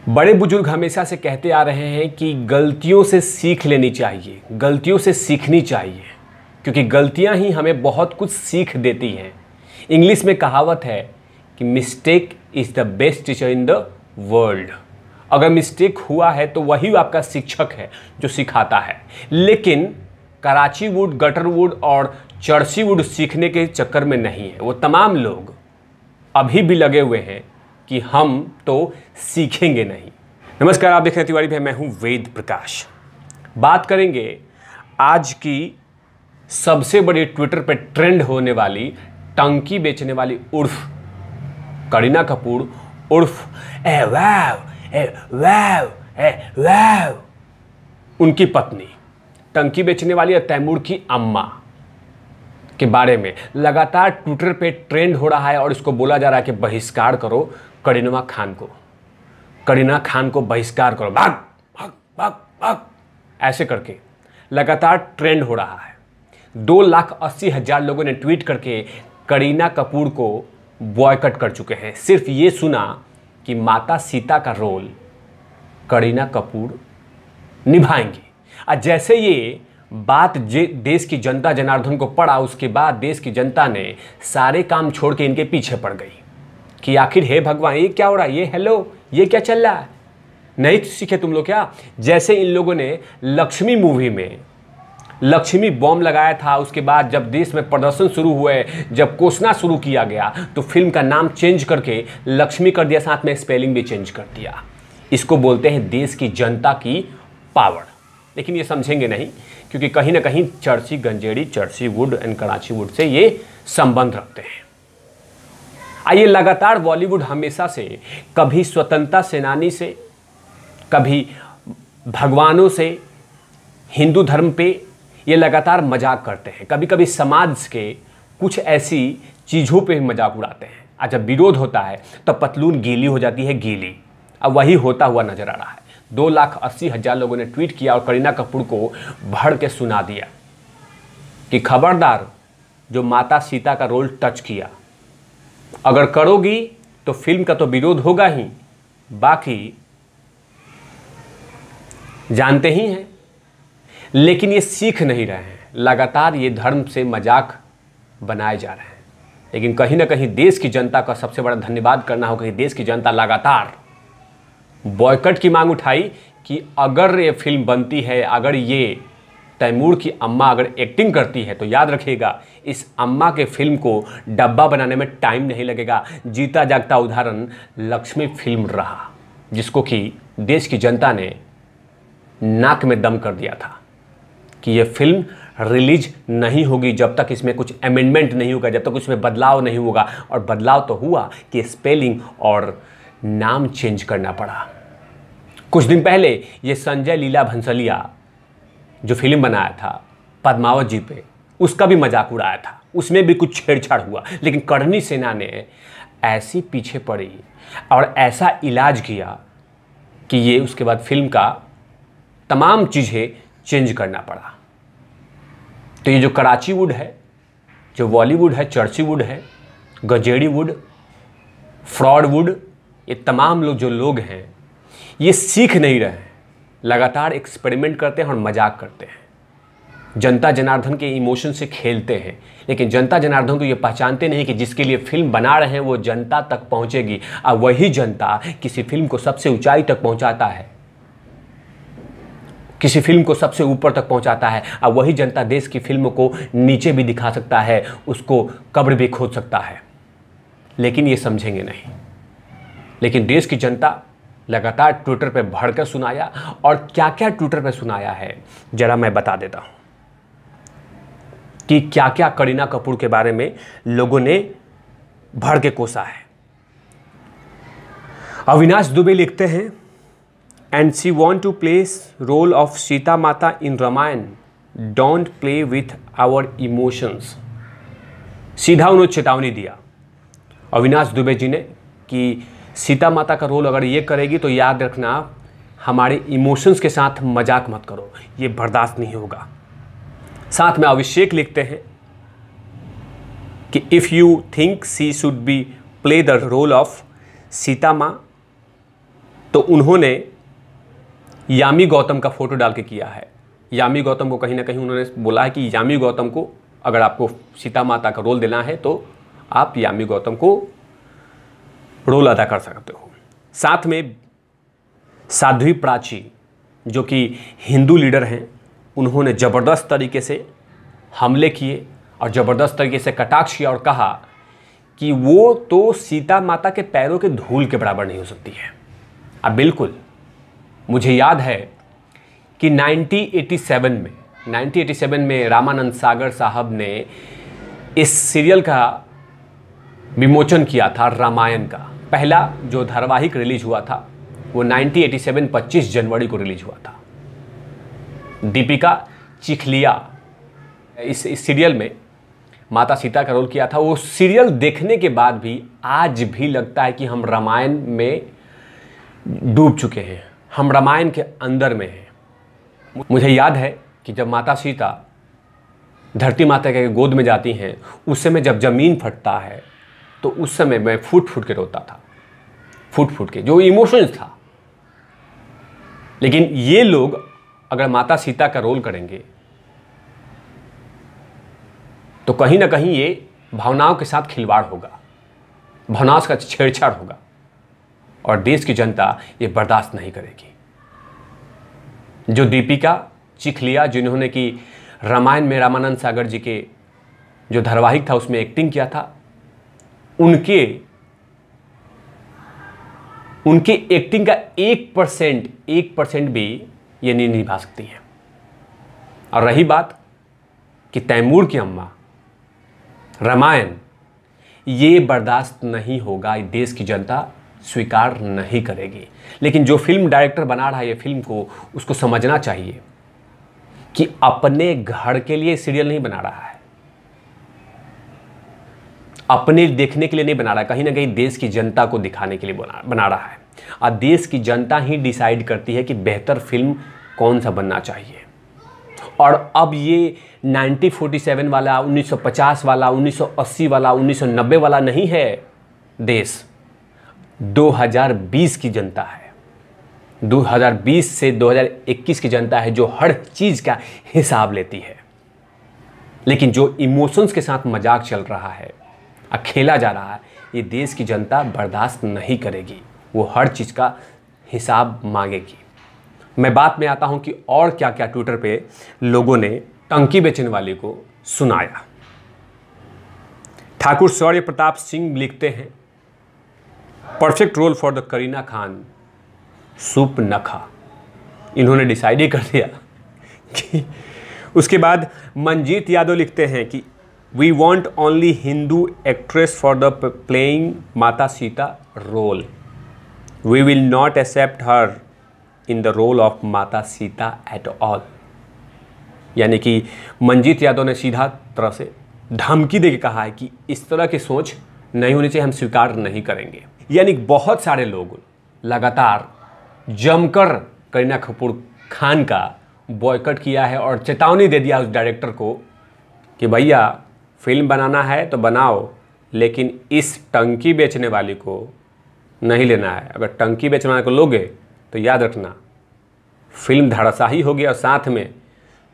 बड़े बुजुर्ग हमेशा से कहते आ रहे हैं कि गलतियों से सीख लेनी चाहिए, गलतियों से सीखनी चाहिए, क्योंकि गलतियां ही हमें बहुत कुछ सीख देती हैं। इंग्लिश में कहावत है कि mistake is the best teacher in the world. अगर मिस्टेक हुआ है तो वही आपका शिक्षक है जो सिखाता है। लेकिन कराची वुड, गटर वुड और चर्ची वुड सीखने के चक्कर में नहीं है। वो तमाम लोग अभी भी लगे हुए हैं कि हम तो सीखेंगे नहीं। नमस्कार, आप देख रहे हैं तिवारी भाई, मैं हूं वेद प्रकाश। बात करेंगे आज की सबसे बड़ी ट्विटर पे ट्रेंड होने वाली टंकी बेचने वाली उर्फ करीना कपूर उर्फ ए वाव उनकी पत्नी, टंकी बेचने वाली तैमूर की अम्मा के बारे में लगातार ट्विटर पे ट्रेंड हो रहा है और इसको बोला जा रहा है कि बहिष्कार करो करीना खान को बहिष्कार करो, भाग भाग भाग भाग, ऐसे करके लगातार ट्रेंड हो रहा है। 2,80,000 लोगों ने ट्वीट करके करीना कपूर को बॉयकट कर चुके हैं। सिर्फ ये सुना कि माता सीता का रोल करीना कपूर निभाएंगी। और जैसे ये बात देश की जनता जनार्दन को पड़ा, उसके बाद देश की जनता ने सारे काम छोड़ के इनके पीछे पड़ गई कि आखिर हे भगवान, ये क्या हो रहा है, ये हेलो, ये क्या चल रहा है, नहीं सीखे तुम लोग क्या। जैसे इन लोगों ने लक्ष्मी मूवी में लक्ष्मी बॉम्ब लगाया था, उसके बाद जब देश में प्रदर्शन शुरू हुए, जब कोसना शुरू किया गया तो फिल्म का नाम चेंज करके लक्ष्मी कर दिया, साथ में स्पेलिंग भी चेंज कर दिया। इसको बोलते हैं देश की जनता की पावर। लेकिन ये समझेंगे नहीं, क्योंकि कहीं ना कहीं चर्ची गंजेड़ी, चर्ची would and Karachi would say ये संबंध रखते हैं। आइए, लगातार बॉलीवुड हमेशा से कभी स्वतंत्रता सेनानी से, कभी भगवानों से, हिंदू धर्म पे ये लगातार मजाक करते हैं। कभी कभी समाज के कुछ ऐसी चीज़ों पे मजाक उड़ाते हैं। और जब विरोध होता है तो पतलून गीली हो जाती है, गीली। अब वही होता हुआ नजर आ रहा है। 2,80,000 लोगों ने ट्वीट किया और करीना कपूर को भड़ के सुना दिया कि खबरदार, जो माता सीता का रोल टच किया, अगर करोगी तो फिल्म का तो विरोध होगा ही, बाकी जानते ही हैं। लेकिन ये सीख नहीं रहे हैं, लगातार ये धर्म से मजाक बनाए जा रहे हैं। लेकिन कहीं ना कहीं देश की जनता का सबसे बड़ा धन्यवाद करना होगा कि देश की जनता लगातार बॉयकट की मांग उठाई कि अगर ये फिल्म बनती है, अगर ये तैमूर की अम्मा अगर एक्टिंग करती है तो याद रखिएगा, इस अम्मा के फिल्म को डब्बा बनाने में टाइम नहीं लगेगा। जीता जागता उदाहरण लक्ष्मी फिल्म रहा, जिसको कि देश की जनता ने नाक में दम कर दिया था कि ये फिल्म रिलीज नहीं होगी जब तक इसमें कुछ अमेंडमेंट नहीं होगा, जब तक उसमें बदलाव नहीं होगा। और बदलाव तो हुआ कि स्पेलिंग और नाम चेंज करना पड़ा। कुछ दिन पहले ये संजय लीला भंसलिया जो फिल्म बनाया था पद्मावत जी पे, उसका भी मजाक उड़ाया था, उसमें भी कुछ छेड़छाड़ हुआ। लेकिन करणी सेना ने ऐसी पीछे पड़ी और ऐसा इलाज किया कि ये उसके बाद फिल्म का तमाम चीज़ें चेंज करना पड़ा। तो ये जो कराची वुड है, जो बॉलीवुड है, चर्ची वुड है, गजेड़ी वुड, फ्रॉड वुड, ये तमाम लोग जो लोग हैं ये सीख नहीं रहे हैं, लगातार एक्सपेरिमेंट करते हैं और मजाक करते हैं। जनता जनार्दन के इमोशन से खेलते हैं, लेकिन जनता जनार्दन को ये पहचानते नहीं कि जिसके लिए फिल्म बना रहे हैं वो जनता तक पहुंचेगी। और वही जनता किसी फिल्म को सबसे ऊंचाई तक पहुंचाता है, किसी फिल्म को सबसे ऊपर तक पहुंचाता है। और वही जनता देश की फिल्म को नीचे भी दिखा सकता है, उसको कब्र भी खोद सकता है। लेकिन ये समझेंगे नहीं। लेकिन देश की जनता लगातार ट्विटर पे भड़कर सुनाया, और क्या क्या ट्विटर पे सुनाया है जरा मैं बता देता हूं कि क्या क्या करीना कपूर के बारे में लोगों ने भड़ के कोसा है। अविनाश दुबे लिखते हैं, and she want to place role of Sita Mata in Ramayana, don't play with our emotions. सीधा उन्होंने चेतावनी दिया अविनाश दुबे जी ने कि सीता माता का रोल अगर ये करेगी तो याद रखना, हमारे इमोशंस के साथ मजाक मत करो, ये बर्दाश्त नहीं होगा। साथ में अभिषेक लिखते हैं कि if you think she should be play the role of Sita माँ, तो उन्होंने यामी गौतम का फोटो डाल के किया है। यामी गौतम को कहीं ना कहीं उन्होंने बोला है कि यामी गौतम को अगर आपको सीता माता का रोल देना है तो आप यामी गौतम को रोल अदा कर सकते हो। साथ में साध्वी प्राची जो कि हिंदू लीडर हैं, उन्होंने ज़बरदस्त तरीके से हमले किए और ज़बरदस्त तरीके से कटाक्ष किया और कहा कि वो तो सीता माता के पैरों के धूल के बराबर नहीं हो सकती है। अब बिल्कुल मुझे याद है कि 1987 में रामानंद सागर साहब ने इस सीरियल का विमोचन किया था। रामायण का पहला जो धारावाहिक रिलीज हुआ था वो 1987 25 जनवरी को रिलीज हुआ था। दीपिका चिखलिया इस सीरियल में माता सीता का रोल किया था। वो सीरियल देखने के बाद भी आज भी लगता है कि हम रामायण में डूब चुके हैं, हम रामायण के अंदर में हैं। मुझे याद है कि जब माता सीता धरती माता के गोद में जाती हैं, उस समय जब ज़मीन फटता है तो उस समय मैं फूट फूट के रोता था, फूट फूट के, जो इमोशंस था। लेकिन ये लोग अगर माता सीता का रोल करेंगे तो कहीं ना कहीं ये भावनाओं के साथ खिलवाड़ होगा, भावनाओं का छेड़छाड़ होगा और देश की जनता ये बर्दाश्त नहीं करेगी। जो दीपिका चिखलिया जिन्होंने कि रामायण में रामानंद सागर जी के जो धारावाहिक था उसमें एक्टिंग किया था, उनके एक्टिंग का 1% भी ये नहीं निभा सकती है। और रही बात कि तैमूर की अम्मा, रामायण, ये बर्दाश्त नहीं होगा, देश की जनता स्वीकार नहीं करेगी। लेकिन जो फिल्म डायरेक्टर बना रहा है ये फिल्म को, उसको समझना चाहिए कि अपने घर के लिए सीरियल नहीं बना रहा है, अपने देखने के लिए नहीं बना रहा है, कहीं ना कहीं देश की जनता को दिखाने के लिए बना रहा है। और देश की जनता ही डिसाइड करती है कि बेहतर फिल्म कौन सा बनना चाहिए। और अब ये 1947 वाला, 1950 वाला, 1980 वाला, 1990 वाला नहीं है। देश 2020 की जनता है, 2020 से 2021 की जनता है जो हर चीज़ का हिसाब लेती है। लेकिन जो इमोशंस के साथ मजाक चल रहा है, खेला जा रहा है, ये देश की जनता बर्दाश्त नहीं करेगी, वो हर चीज़ का हिसाब मांगेगी। मैं बात में आता हूँ कि और क्या क्या ट्विटर पे लोगों ने टंकी बेचने वाले को सुनाया। ठाकुर शौर्य प्रताप सिंह लिखते हैं, perfect role for the Kareena Khan, soup न खा। इन्होंने डिसाइड ही कर दिया कि उसके बाद मंजीत यादव लिखते हैं कि we want only Hindu actress for the playing Mata Sita role, we will not accept her in the role of Mata Sita at all. यानी कि मंजीत यादव ने सीधा तरह से धमकी देके कहा है कि इस तरह की सोच नहीं होनी चाहिए, हम स्वीकार नहीं करेंगे। यानी बहुत सारे लोग लगातार जमकर करीना कपूर खान का बॉयकॉट किया है और चेतावनी दे दिया उस डायरेक्टर को कि भैया फिल्म बनाना है तो बनाओ, लेकिन इस टंकी बेचने वाली को नहीं लेना है। अगर टंकी बेचने वाले को लोगे तो याद रखना फिल्म धराशाही होगी और साथ में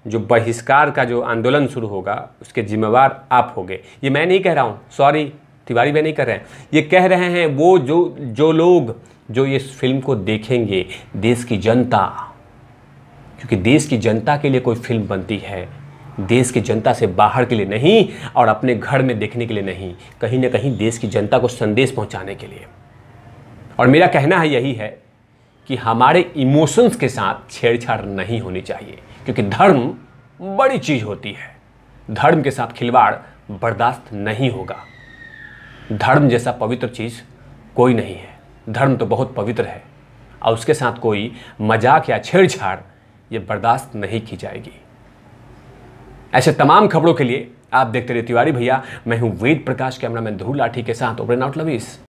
जो बहिष्कार का जो आंदोलन शुरू होगा उसके जिम्मेवार आप होगे। ये मैं नहीं कह रहा हूँ, सॉरी तिवारी भाई नहीं कर रहे हैं, ये कह रहे हैं वो जो लोग जो इस फिल्म को देखेंगे, देश की जनता। क्योंकि देश की जनता के लिए कोई फिल्म बनती है, देश की जनता से बाहर के लिए नहीं और अपने घर में देखने के लिए नहीं, कहीं ना कहीं देश की जनता को संदेश पहुंचाने के लिए। और मेरा कहना है यही है कि हमारे इमोशंस के साथ छेड़छाड़ नहीं होनी चाहिए, क्योंकि धर्म बड़ी चीज़ होती है, धर्म के साथ खिलवाड़ बर्दाश्त नहीं होगा। धर्म जैसा पवित्र चीज़ कोई नहीं है, धर्म तो बहुत पवित्र है और उसके साथ कोई मजाक या छेड़छाड़ ये बर्दाश्त नहीं की जाएगी। ऐसे तमाम खबरों के लिए आप देखते रहिए तिवारी भैया। मैं हूं वेद प्रकाश, कैमरामैन ध्रुव लाठी के साथ ओपन आउट लवीस।